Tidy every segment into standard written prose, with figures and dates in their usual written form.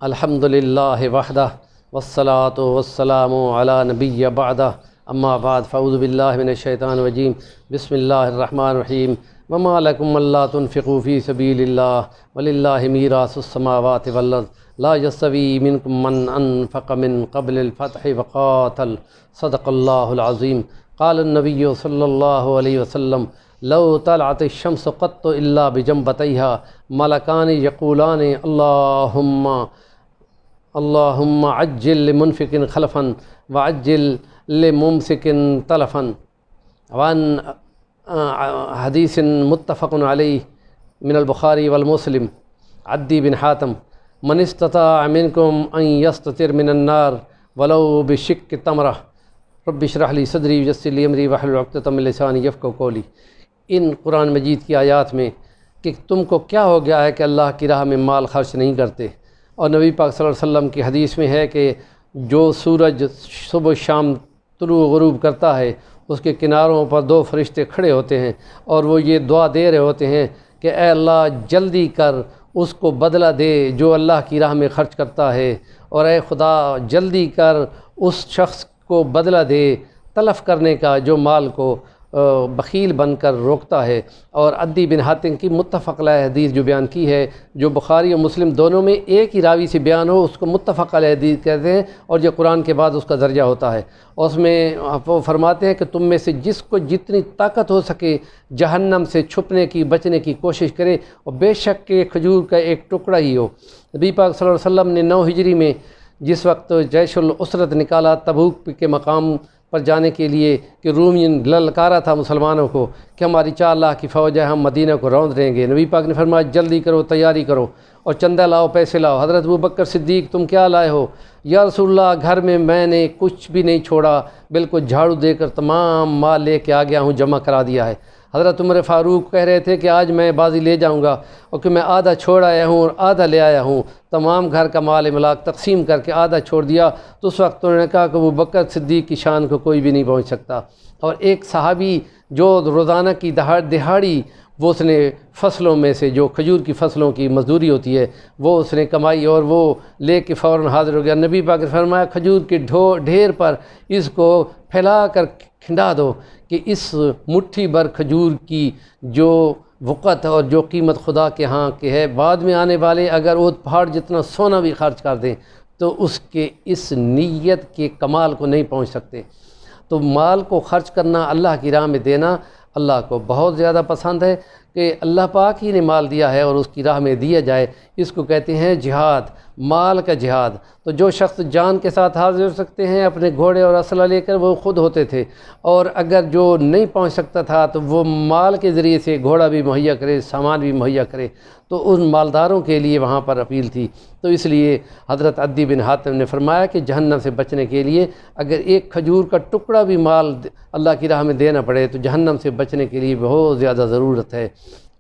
الحمدللہ وحدہ والصلاة والسلام علی نبی بعدہ اما بعد فاعوذ باللہ من الشیطان الرجیم بسم اللہ الرحمن الرحیم وما لکم الا تنفقوا فی سبیل اللہ وللہ میراث السماوات والارض لا یستوی منکم من انفق من قبل الفتح وقاتل صدق اللہ العظیم قال النبی صلی اللہ علیہ وسلم لو طلعت الشمس قط الا بجنبتیها ملکان یقولان اللہم عجل لمنفق خلفا وعجل لممسک تلفا وعن حدیث متفق علیہ من البخاری والمسلم عدی بن حاتم من استطاع منکم ان یستتر من النار ولو بشق تمرہ رب اشرح لی صدری ویسر لی امری واحلل عقدۃ من لسانی یفقہوا قولی۔ ان قرآن مجید کی آیات میں کہ تم کو کیا ہو گیا ہے کہ اللہ کی راہ میں مال خرچ نہیں کرتے، اور نبی پاک صلی اللہ علیہ وسلم کی حدیث میں ہے کہ جو سورج صبح شام طلوع غروب کرتا ہے اس کے کناروں پر دو فرشتے کھڑے ہوتے ہیں اور وہ یہ دعا دے رہے ہوتے ہیں کہ اے اللہ جلدی کر اس کو بدلہ دے جو اللہ کی راہ میں خرچ کرتا ہے، اور اے خدا جلدی کر اس شخص کو بدلہ دے تلف کرنے کا جو مال کو بخیل بن کر روکتا ہے۔ اور عدی بن حاتم کی متفق علیہ حدیث جو بیان کی ہے، جو بخاری اور مسلم دونوں میں ایک ہی راوی سے بیان ہو اس کو متفق علیہ حدیث کہتے ہیں، اور جو قرآن کے بعد اس کا درجہ ہوتا ہے۔ اس میں وہ فرماتے ہیں کہ تم میں سے جس کو جتنی طاقت ہو سکے جہنم سے چھپنے کی بچنے کی کوشش کرے، اور بے شک کہ کھجور کا ایک ٹکڑا ہی ہو۔ نبی پاک صلی اللہ علیہ وسلم نے 9 ہجری میں جس وقت جیش العسرت نکالا تبوک کے مقام پر جانے کے لیے کہ رومین للکارا تھا مسلمانوں کو کہ ہماری 4 لاکھ کی فوج ہے، ہم مدینہ کو روند دیں گے، نبی پاک نے فرمایا جلدی کرو، تیاری کرو اور چندہ لاؤ، پیسے لاؤ۔ حضرت ابوبکر صدیق تم کیا لائے ہو؟ یا رسول اللہ گھر میں نے کچھ بھی نہیں چھوڑا، بالکل جھاڑو دے کر تمام مال لے کے آ گیا ہوں، جمع کرا دیا ہے۔ حضرت عمر فاروق کہہ رہے تھے کہ آج میں بازی لے جاؤں گا، اور کہ میں آدھا چھوڑ آیا ہوں اور آدھا لے آیا ہوں، تمام گھر کا مال املاک تقسیم کر کے آدھا چھوڑ دیا۔ تو اس وقت انہوں نے کہا کہ ابوبکر صدیق کی شان کو کوئی بھی نہیں پہنچ سکتا۔ اور ایک صحابی جو روزانہ کی دہاڑی وہ اس نے فصلوں میں سے جو کھجور کی فصلوں کی مزدوری ہوتی ہے وہ اس نے کمائی اور وہ لے کے فوراً حاضر ہو گیا۔ نبی پاک نے فرمایا کھجور کے ڈھیر پر اس کو پھیلا کر کھنڈا دو کہ اس مٹھی بھر کھجور کی جو وقت اور جو قیمت خدا کے ہاں کے ہے، بعد میں آنے والے اگر وہ پہاڑ جتنا سونا بھی خرچ کر دیں تو اس کے اس نیت کے کمال کو نہیں پہنچ سکتے۔ تو مال کو خرچ کرنا، اللہ کی راہ میں دینا اللہ کو بہت زیادہ پسند ہے کہ اللہ پاک ہی نے مال دیا ہے اور اس کی راہ میں دیا جائے، اس کو کہتے ہیں جہاد، مال کا جہاد۔ تو جو شخص جان کے ساتھ حاضر ہو سکتے ہیں اپنے گھوڑے اور اسلحہ لے کر وہ خود ہوتے تھے، اور اگر جو نہیں پہنچ سکتا تھا تو وہ مال کے ذریعے سے گھوڑا بھی مہیا کرے، سامان بھی مہیا کرے، تو ان مالداروں کے لیے وہاں پر اپیل تھی۔ تو اس لیے حضرت عدی بن حاتم نے فرمایا کہ جہنم سے بچنے کے لیے اگر ایک کھجور کا ٹکڑا بھی مال اللہ کی راہ میں دینا پڑے تو جہنم سے بچنے کے لیے بہت زیادہ ضرورت ہے۔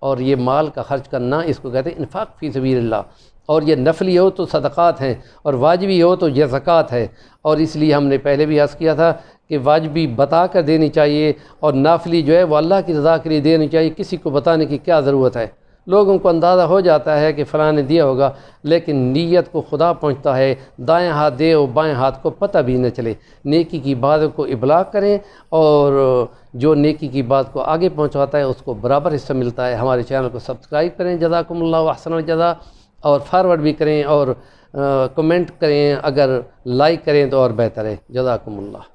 اور یہ مال کا خرچ کرنا اس کو کہتے ہیں انفاق فی سبیل اللہ، اور یہ نفلی ہو تو صدقات ہیں اور واجبی ہو تو یہ زکوٰۃ ہے۔ اور اس لیے ہم نے پہلے بھی عرض کیا تھا کہ واجبی بتا کر دینی چاہیے اور نافلی جو ہے وہ اللہ کی رضا کے لیے دینی چاہیے، کسی کو بتانے کی کیا ضرورت ہے۔ لوگوں کو اندازہ ہو جاتا ہے کہ فلاں نے دیا ہوگا، لیکن نیت کو خدا پہنچتا ہے، دائیں ہاتھ دے اور بائیں ہاتھ کو پتہ بھی نہ چلے۔ نیکی کی باتوں کو ابلاغ کریں اور جو نیکی کی بات کو آگے پہنچاتا ہے اس کو برابر حصہ ملتا ہے۔ ہمارے چینل کو سبسکرائب کریں، جزاکم اللہ احسن الجزا، اور فارورڈ بھی کریں اور کمنٹ کریں، اگر لائک کریں تو اور بہتر ہے۔ جزاکم اللہ۔